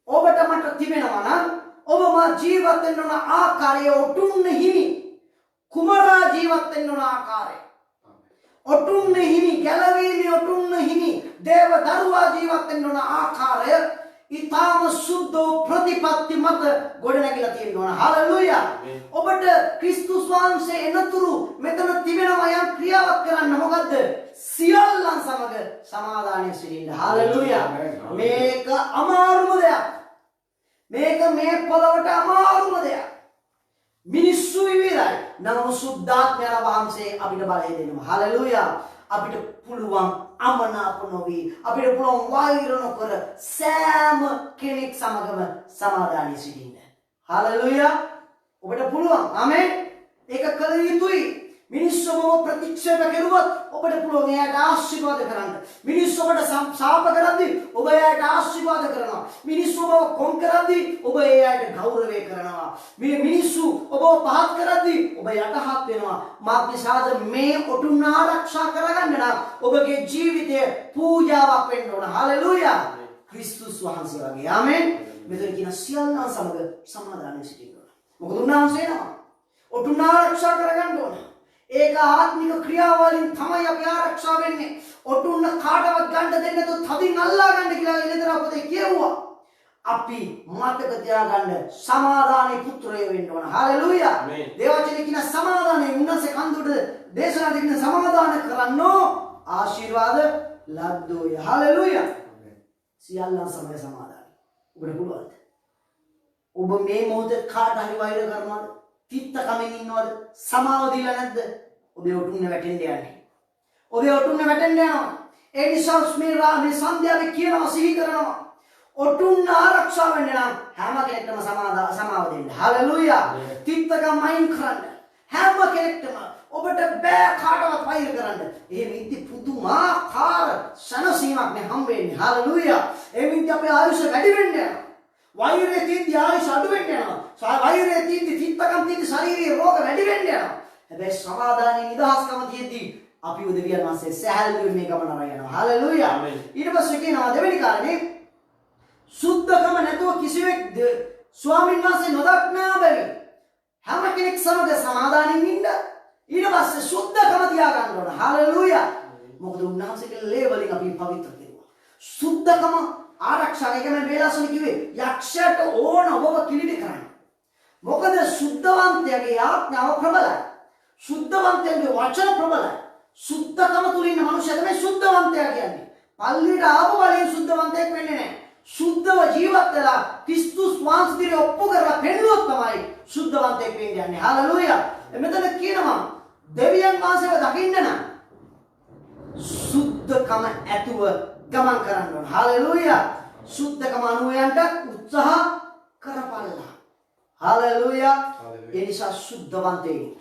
ඔබට මට තිබෙනවා නම් ඔබ මා ජීවත් වෙන්න ඕන ආකාරය ඔටුන්න හිමි කුමරා ජීවත් වෙන්න ඕන ආකාරය ඔටුන්න හිමි ගැලවීමේ ඔටුන්න හිමි දේව දරුවා ජීවත් වෙන්න ඕන ආකාරය ඊටම සුද්ධ ප්‍රතිපත්ති මත ගොඩනැගිලා තියෙනවා. හලෙලූයා. ඔබට ක්‍රිස්තුස් වහන්සේ එනතුරු මෙතන තිබෙනවා යම් ක්‍රියාවක් කරන්න. මොකද්ද? සියල්ලන් සමග සමාදානයෙන් සිටින්න. හලෙලූයා. මේක අමාරුම දෙයක්. මේක මේ පොළවට අමාරුම දෙයක්. මිනිස්සු විවිධයි. නමුත් සුද්ධාත්මයන් වහන්සේ අපිට බලය දෙනවා. හලෙලූයා. අපිට පුළුවන් අමනාප නොවි අපිට පුළුවන් වෛර නොකර සෑම කෙනෙක් සමගම සමාදානයේ සිටින්න. හලෙලූයා. ඔබට පුළුවන්. ආමෙන්. ඒක කළ යුතුයි. මිනිස්සු ඔබව ප්‍රතික්ෂේප කරුවොත් ඔබට පුළුවන් එයාට ආශිර්වාද කරන්න. මිනිස්සු ඔබට ශාප කරද්දී ඔබ එයාට ආශිර්වාද කරනවා. මිනිස්සු ඔබව කොන් කරද්දී ඔබ එයාට ගෞරවය කරනවා. මේ මිනිස්සු ඔබව පහත් කරද්දී ඔබ යටහත් වෙනවා. මාත්‍රිසාද මේ ඔටුන්න ආරක්ෂා කරගන්න නම් ඔබගේ ජීවිතය පූජාවක් වෙන්න ඕන. හලෙලූයා. ක්‍රිස්තුස් වහන්සේ වගේ. ආමෙන්. මෙතන කියන සියල්ලන් සමග සමාදානයෙන් සිටින්න ඕන. මොකද උන්වහන්සේ නම ඔටුන්න ආරක්ෂා කරගන්න ඕන. ඒක ආත්මික ක්‍රියාවලින් තමයි අපි ආරක්ෂා වෙන්නේ. ඔටුන්න කාටවත් ගන්න දෙන්නේ නැතුව තදින් අල්ලා ගන්න කියලා එළිදර අපතේ කියුවා. අපි මතක තියාගන්න සමාදානයේ පුත්‍රයෝ වෙන්න ඕන. හලෙලූයා. දේවචනේ කියන සමාදානයේ උන්වහන්සේ කන්දුට දේශනා දෙකින සමාදාන කරන්නෝ ආශිර්වාද ලද්දෝය. හලෙලූයා. සියල්ලන් සමග සමාදානයි. ඔබට පුළුවන්ද? ඔබ මේ මොහොතේ කාට හරි වෛර කරනවද? තිත්ත කමින් ඉන්නවද? සමාව දීලා නැද්ද? ඔබේ ඔටුන්න වැටෙන්න යන්නේ. ඔබේ ඔටුන්න වැටෙන්න යනවා. ඒ නිසා මේ සන්ධ්‍යාවේ කියනවා සිහි කරනවා. ඔටුන්න ආරක්ෂා වෙන්න නම් හැම කෙනෙක්ටම සමාව දෙන්න. හලෙලූයා. තිත්තකම් අයින් කරන්න. හැම කෙනෙක්ටම ඔබට බෑ කාටවත් වෛර කරන්න. එහෙම ඉති පුදුමාකාර සනසීමක් නේ හම් වෙන්නේ. හලෙලූයා. එහෙම ඉති අපේ ආයුෂ වැඩි වෙන්න යනවා. වෛරයේ තියෙද්දි ආයුෂ අඩු වෙන්න යනවා. වෛරයේ තියෙද්දි තිත්තකම් තියෙද්දි ශාරීරික රෝග වැඩි වෙන්න යනවා. හැබැයි සමාදානයේ නිදහස්කම තියෙද්දි අපි උදවියන් වහන්සේ සහැල්ලුවෙන් මේ ගමන අරගෙන යනවා. හලෙලූයා. ඊට පස්සේ කියනවා දෙවෙනි කාරණේ සුද්ධකම නැතුව කිසිවෙක් ස්වාමීන් වහන්සේ නොදක්නා බැරි හැම කෙනෙක් සමග සමාදානයෙන් ඉන්න. ඊට පස්සේ සුද්ධකම තියාගන්න ඕන. හලෙලූයා. මොකද උන්වහන්සේගේ ලේ වලින් අපි පවිත්‍ර කෙරුවා. සුද්ධකම ආරක්ෂා එකම වේලාසන කිව්වේ යක්ෂයට ඕන ඔබව කිලිටි කරන්න. මොකද සුද්ධවන්තයාගේ ආඥාව ප්‍රබලයි. සුද්ධවන්තයාගේ වචන ප්‍රබලයි. සුද්ධකම තුල ඉන්න මනුෂ්‍යය තමයි සුද්ධවන්තයා කියන්නේ. පල්ලියට ආව වලින් සුද්ධවන්තයෙක් වෙන්නේ නැහැ. සුද්ධව ජීවත් වෙලා ක්‍රිස්තුස් වහන්සේ ඔප්පු කරලා පෙන්වුවොත් තමයි සුද්ධවන්තයෙක් වෙන්නේ යන්නේ. හලෙලූයා. මෙතන කියනවා දෙවියන් වහන්සේව දකින්න නම් සුද්ධකම ඇතුව ගමන් කරන්න ඕන. හලෙලූයා. සුද්ධකම අනුයන්ට උත්සාහ කරපළා. හලෙලූයා. ඒ නිසා සුද්ධවන්තයෙක්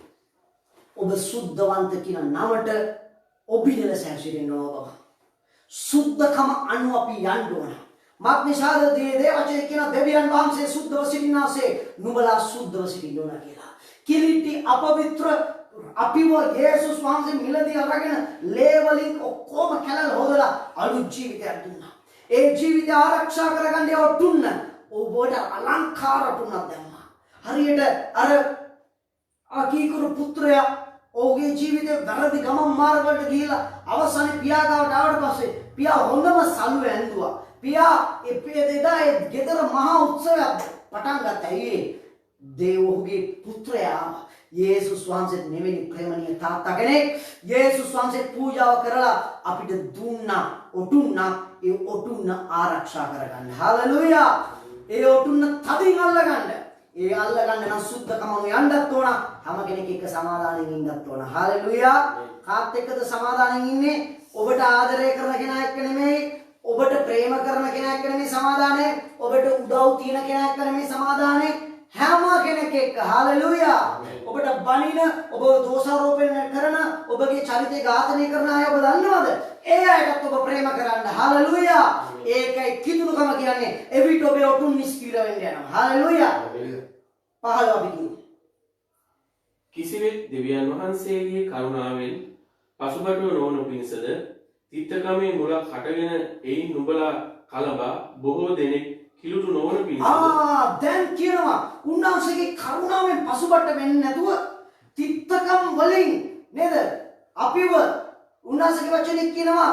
ඔබ සුද්ධවන්ත කියන නමට ඔබිනල සැසිරෙන්න ඕන. සුද්ධකම අනුව අපි යන්න ඕන. මාත්‍නිසාද දේවචේ කියන දෙවියන් වහන්සේ සුද්ධව සිටිනාසේ නුඹලා සුද්ධව සිටින්න ඕන කියලා. කිලිටි අපවිත්‍ර අපිව යේසුස් වහන්සේ මිලදී අරගෙන ලේ වලින් ඔක්කොම කැලල හොදලා අලුත් ජීවිතයක් දුන්නා. ඒ ජීවිතය ආරක්ෂා කරගන්න ඔටුන්න ඔබට අලංකාර ඔටුන්නක් දැම්මා. හරියට අර අකීකරු පුත්‍රයා ඔහුගේ ජීවිතේ වැරදි ගමන් මාර්ගවලට ගිහිලා අවසානයේ පියා ගාවට ආවට පස්සේ පියා හොඳම සල්ුව ඇඳුවා. පියා එදා ඒ ගෙදර මහා උත්සවයක් පටන් ගත්තා. ඒ ඔහුගේ පුත්‍රයා යේසුස් වහන්සේට නෙවෙයි ප්‍රේමණීය තාත්තා කෙනෙක්. යේසුස් වහන්සේ පූජාව කරලා අපිට දුන්නා ඔටුන්න. ඒ ඔටුන්න ආරක්ෂා කරගන්න. හලෙලූයා. ඒ ඔටුන්න තදින් අල්ලගන්න. ඒ අල්ලගන්න නම් සුද්ධකම යන්නත් ඕන. හැම කෙනෙක් එක්ක සමාදානෙන් ඉන්නත් ඕන. හලෙලූයා. කාත් එක්කද සමාදානෙන් ඉන්නේ? ඔබට ආදරය කරන කෙනා එක්ක නෙමෙයි. ඔබට ප්‍රේම කරන කෙනා එක්ක නෙමෙයි සමාදානෙ. ඔබට උදව් තියන කෙනා එක්ක නෙමෙයි සමාදානෙ. හැම කෙනෙක් එක්ක හාලෙලූයා ඔබට බනින ඔබ දෝෂාරෝපණය කරන ඔබගේ චරිතය ඝාතනය කරන අය ඔබ දන්නවද? ඒ අයටත් ඔබ ප්‍රේම කරන්න. හාලෙලූයා. ඒකයි කිතුනුකම කියන්නේ. එවිට ඔබේ ඔටුන් නිස්කිර වෙන්න යනවා. හාලෙලූයා. 15 අපි කියමු. කිසිවෙක් දෙවියන් වහන්සේගේ කරුණාවෙන් පසුබට නොවන පිණිසද තිත්තකමේ මුලක් හටගෙන එයින් නුඹලා කලබා බොහෝ දෙනෙක් කිලුටු නොවන පිණිසද දැන් කියනවා උන්වහන්සේගේ කරුණාවෙන් පසුබට වෙන්නේ නැතුව තිත්තකම් වලින් නේද අපිව උන්වහන්සේගේ වචනේ කියනවා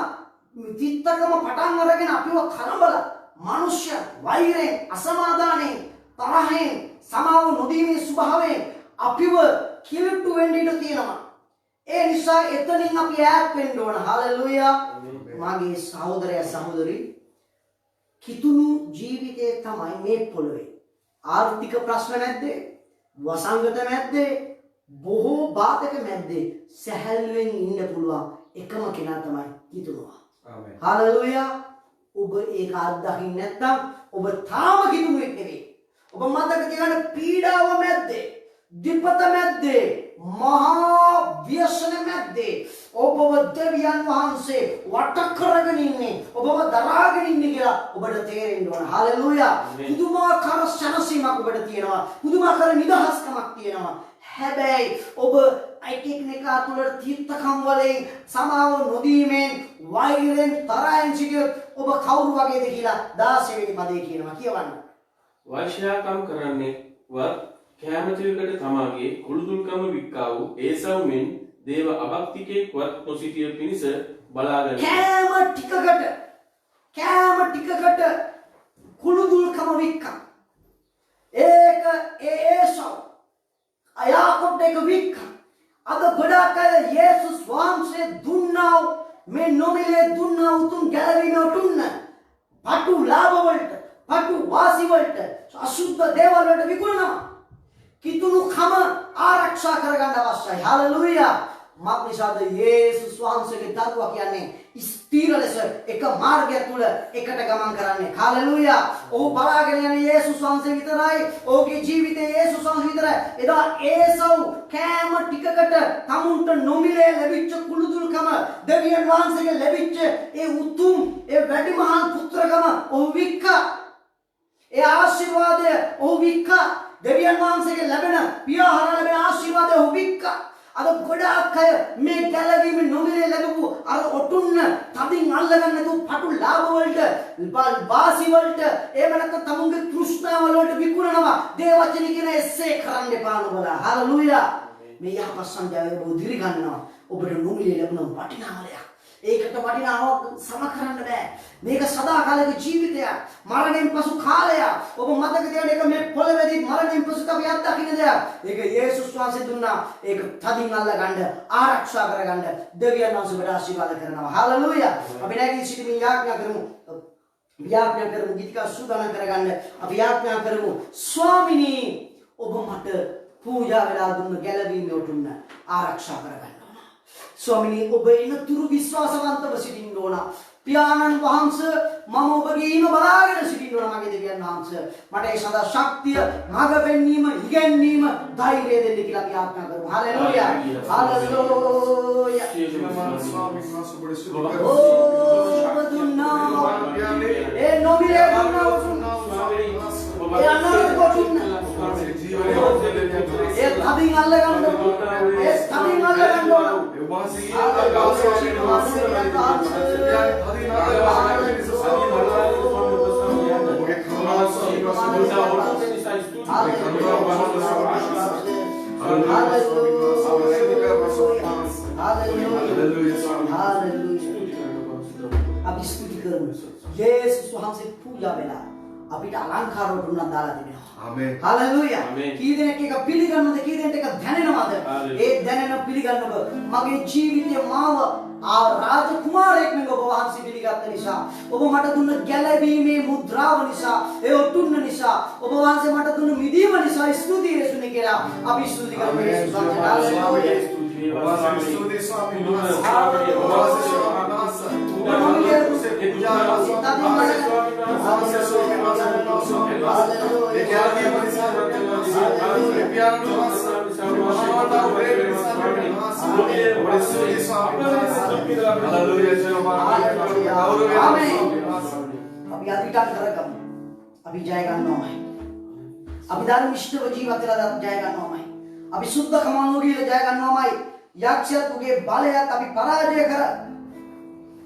තිත්තකම පටන් අරගෙන අපිව කලබල මනුෂ්‍ය වෛරයෙන් අසමාදානයෙන් තරහෙන් සමාව නොදීමේ ස්වභාවයෙන් අපිව කිලුටු වෙන්න ඉඩ තියෙනවා. ඒ නිසා එතනින් අපි ඈත් වෙන්න ඕන. හalleluya. මගේ සහෝදරයා සහෝදරි කිතුණු ජීවිතේ තමයි මේ පොළවේ. ආර්ථික ප්‍රශ්න නැද්දේ? වසංගත නැද්දේ? බොහෝ බාධක නැද්දේ? සැහැල්ලුවෙන් ඉන්න පුළුවන් එකම කෙනා තමයි කිතුණුවා. ආමේන්. හalleluya. ඔබ ඒක අත්දකින්න නැත්නම් ඔබ තාම කිතුණුවෙක් නෙවෙයි. ඔබ මතක තියාගන්න පීඩාව මැද්දේ විපත මැද්දේ මහා ව්‍යසන මැද්දේ ඔබව දෙවියන් වහන්සේ වට කරගෙන ඉන්නේ ඔබව දරාගෙන ඉන්නේ කියලා ඔබට තේරෙන්න ඕන. හalleluya. පුදුමාකාර සනසීමක් ඔබට තියෙනවා. පුදුමාකාර නිදහස්කමක් තියෙනවා. හැබැයි ඔබ එකිනෙකා තුළ තීර්ථකම් වලින් සමාව නොදීමෙන් වෛරයෙන් තරහින් සිටියොත් ඔබ කවුරු වගේද කියලා 16 වෙනි පදේ කියනවා. කියවන්න. වෛශ්‍යාකම් කරන්නේ වත් කැමැතිවකට තමාගේ කුළුදුල්කම වික්කා වූ ඒසව් මෙන් දේව අභක්තිකයෙක්වත් නොසිටිය පිණිස බලාගෙන කෑම ටිකකට කුළුදුල්කම වික්කා. ඒක ඒසව් අයාකොබ්ට එක වික්කා. අද ගොඩාක් අය යේසුස් වහන්සේ දුන්නා මේ නොමිලේ දුන්නා උතුම් ගැලවීම උතුම්න පටු ලාභ වලට පටු වාසි වලට අසුද්ධ දේවල් වලට විකුණනවා. කිතුණු කම ආරක්ෂා කරගන්න අවශ්‍යයි. හalleluya. මාක්නිසාද යේසුස් වහන්සේගේ දරුවා කියන්නේ ස්ථීර ලෙස එක මාර්ගය තුල එකට ගමන් කරන්නේ. හalleluya. ඔහු බලාගෙන යන යේසුස් වහන්සේ විතරයි. ඔහුගේ ජීවිතේ යේසුස් වහන්සේ විතරයි. එදා ඒසව් කෑම ටිකකට තමුන්ට නොමිලේ ලැබිච්ච කුළුදුල්කම දෙවියන් වහන්සේගේ ලැබිච්ච ඒ උතුම් ඒ වැඩිමහල් පුත්‍රකම ඔහු වික්කා. ඒ ආශිර්වාදය ඔහු වික්කා. දෙවියන් වහන්සේගේ ලැබෙන පියාහර ලැබෙන ආශිර්වාදය ඔහු වික්කා. අද ගොඩාක් අය මේ ගැලවීම නොමිලේ ලැබපු අර ඔටුන්න තදින් අල්ලගන්න නැතුව පටු ලාභ වලට වාසි වලට එහෙම නැත්නම් තමුන්ගේ තෘෂ්ණාව වලට විකුණනවා. දේ වචනේ කියන එස්සේ කරන්න එපා නුඹලා. හalleluya. මේ යහපත් සංජානනය ඔබ දිරි ගන්නවා. ඔබට නොමිලේ ලැබුණ වටිනාමලයක්. ඒකට වටිනාවක් සම කරන්න බෑ. මේක සදාකාලික ජීවිතයක්. මරණයෙන් පසු කාලයක්. ඔබ මතක තියාගන්න එක මේ පොළවේදී මරණයෙන් පසු අපි අත්දකින්න දෙයක්. ඒක යේසුස් වහන්සේ දුන්නා. ඒක තදින් අල්ලගන්න, ආරක්ෂා කරගන්න දෙවියන් වහන්සේ ආශිර්වාද කරනවා. හalleluya. අපි නැගී සිටින්න යාඥා කරමු. යාඥා කරමු ගීතිකා සූදානම් කරගන්න. අපි යාඥා කරමු. ස්වාමිනී ඔබ මට පූජා වෙලා දුන්න ගැලවීම උතුම්න ආරක්ෂා කරගන්න. ස්වාමිනී ඔබ එන තුරු විශ්වාසවන්තව සිටින්න ඕන. පියාණන් වහන්සේ මම ඔබගේ ඊම බලාගෙන සිටින්න ඕන මගේ දෙවියන් වහන්සේ. මට ඒ සඳහා ශක්තිය, මඟ පෙන්වීම, ඉගැන්වීම, ධෛර්යය දෙන්න කියලා අපි ආඥා කරමු. හalleluya. හalleluya. ඔබ දුන්නා ඒ නොමිලේ දුන්නා ඒ අනාගත දුන්නා ඒ තදින් අල්ලගන්න ඒ තදින් අල්ලගන්න ඕන. අපි ස්තුති කරමු. යේසුස් වහන්සේ පූජා වෙලා අපිට අලංකාර වුණා දාලා දෙනවා. ආමේන්. හalleluya. කී දෙනෙක් එක පිළිගන්නවද? කී දෙනෙක් එක දැනෙනවද? ඒ දැනෙන පිළිගන්නව මගේ ජීවිතේ මාව රාජකුමාරයෙක් මෙන් ඔබ වහන්සේ පිළිගත්ත නිසා ඔබ මට දුන්න ගැලවීමේ මුද්‍රාව නිසා ඒ ඔටුන්න නිසා ඔබ වහන්සේ මට දුන්න මිදීම නිසා ස්තුතියි යේසුනේ කියලා අපි ස්තුති කරමු. යේසුස් වහන්සේ හalleluya. ස්තුති ස්වාමී වහන්සේ. अभी अधिकार करेगा, अभी जाएगा नौ में, अभी दारू मिष्ट जीवा तेरा जाएगा नौ में, अभी शुद्ध कमानोगी जाएगा नौ में, याक्षर तुगे बाले या तभी पराजय कर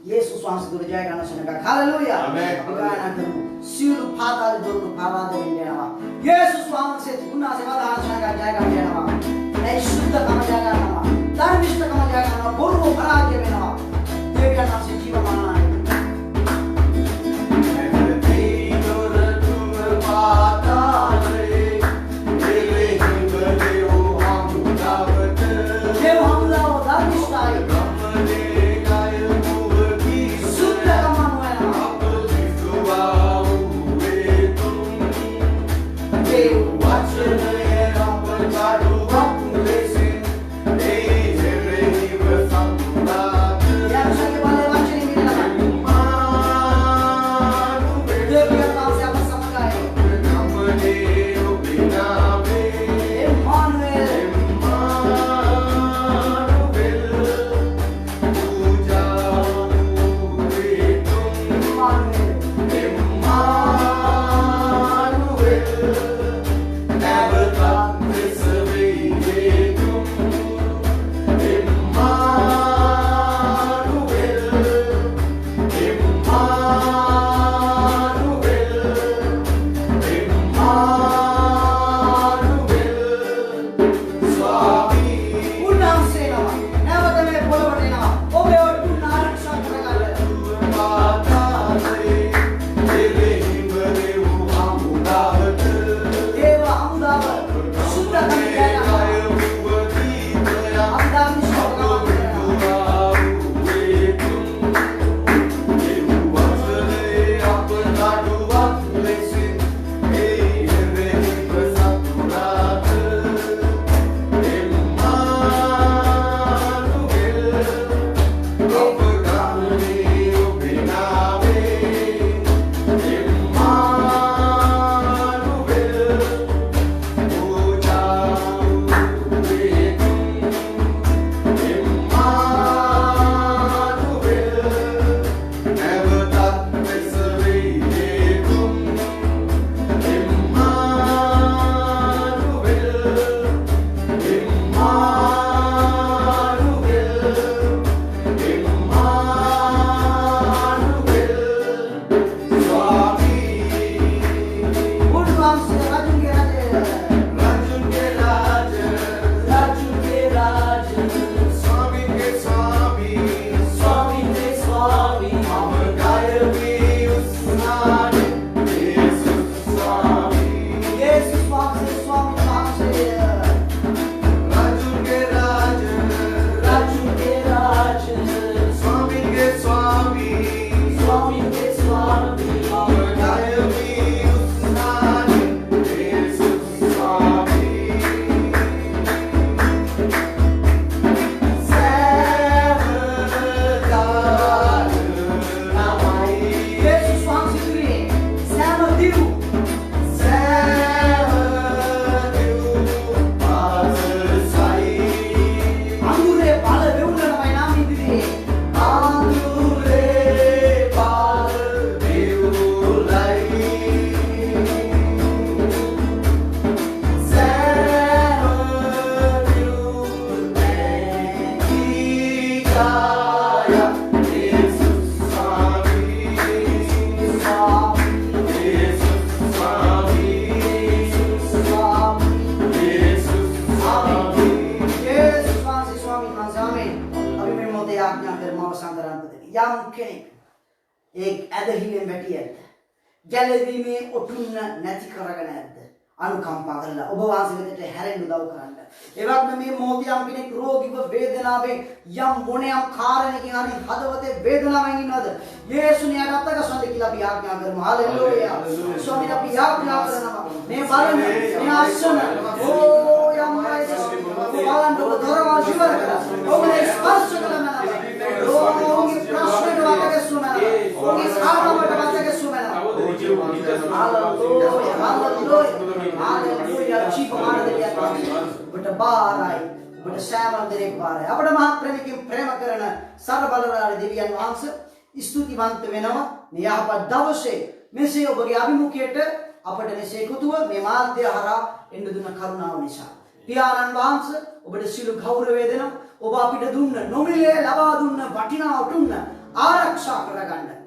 Yesus wants to jaga na sunega. Hallelujah. Amen. Bigana kanu. Siulu phata doru phara de indena wa. Yesus wants se guna se madhan sunega jaga indena wa. Nei shuddha kama jaga na wa. Dharmishta kama jaga na wa. Boru bharage mena wa. Devya na se jiva mana. अच्छी प्रमाण දෙවියන් ඔබට බාරයි ඔබට සෑම දෙයක් බාරයි අපට මහත් ප්‍රේමකින් ප්‍රේම කරන සර්ව බලධාරී දෙවියන් වහන්සේ ස්තුතිවන්ත වෙනවා මේ යහපත් දවසේ මෙසේ ඔබගේ අභිමුඛයට අපට මෙසේ එකතුව මේ මාධ්‍ය හරහා එන්න දුන්න කරුණාව නිසා පියාණන් වහන්සේ ඔබට සිළු ගෞරවය දෙනවා ඔබ අපිට දුන්න නොමිලේ ලබා දුන්න වටිනා උතුම්න ආරක්ෂා කරගන්න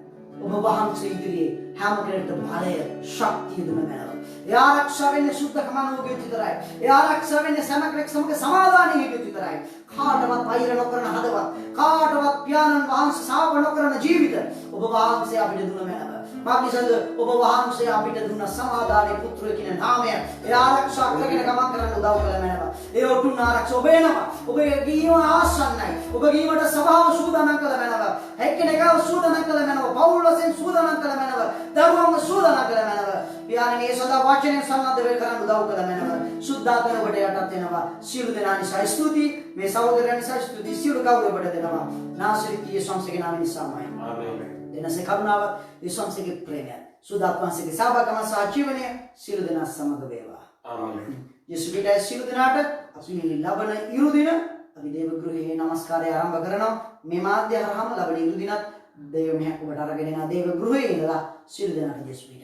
ඔබ වහන්සේ ඉදිරියේ හැම කෙනෙකුට බලය ශක්තිය දුන්න මැනව. ඒ ආරක්ෂා වෙන්නේ සුද්ධකම නෝගේ විතරයි. ඒ ආරක්ෂා වෙන්නේ සමග්‍රක සමග සමාදානයේ විතරයි. කාටවත් වෛර නොකරන හදවත්, කාටවත් පියාණන් වහන්සේ සාප නොකරන ජීවිත ඔබ වහන්සේ අපිට දුන්න මැනව. මාකිසඳ ඔබ වහන්සේ අපිට දුන්න සමාදානයේ පුත්‍රය කියන නාමය ඒ ආරක්ෂා කරගෙන ගමන් කරන්න උදව් කළ මැනව. ඒ ඔටුන් ආරක්ෂා ඔබ එනවා. ඔබේ ගීව ආසන්නයි. ඔබ ගීවට සභාව සූදානම් කළ මැනව. එක්කෙනෙක්ව සූදානම් කළ මැනව. පවුල් වශයෙන් සූදානම් කළ මැනව. දරුවන්ව සූදානම් කළ මැනව. පියාණන් ඒ සදා වචනයෙන් සම්බන්ධ වෙ කරන්න උදව් කළ මැනව. සුද්ධාත්මන ඔබට යටත් වෙනවා. සියලු දෙනා නිසා ස්තුති. මේ සහෝදරයන් නිසා ස්තුති. සියලු ගෞරවයට දෙනවා. නාසරිත් යේසුස්ගේ නාමයෙන් නිසාමයි. ආමේන්. දෙනසේ කරුණාව යේසුස්ගේ ප්‍රේමය. සුද්ධාත්මන්ගේ සහභාගීකම සහ ජීවනය සියලු දෙනා සමග වේවා. ආමේන්. යේසුගේ සියලු දෙනාට අපි ලබන ඉරු දින අපි දේව ගෘහයේ නමස්කාරය ආරම්භ කරනවා. මේ මාධ්‍ය හරහාම ලබන ඉරු දිනත් දේව මෙහෙක් ඔබට අරගෙන යන දේව ගෘහයේ ඉඳලා සියලු දෙනාට යේසුගේ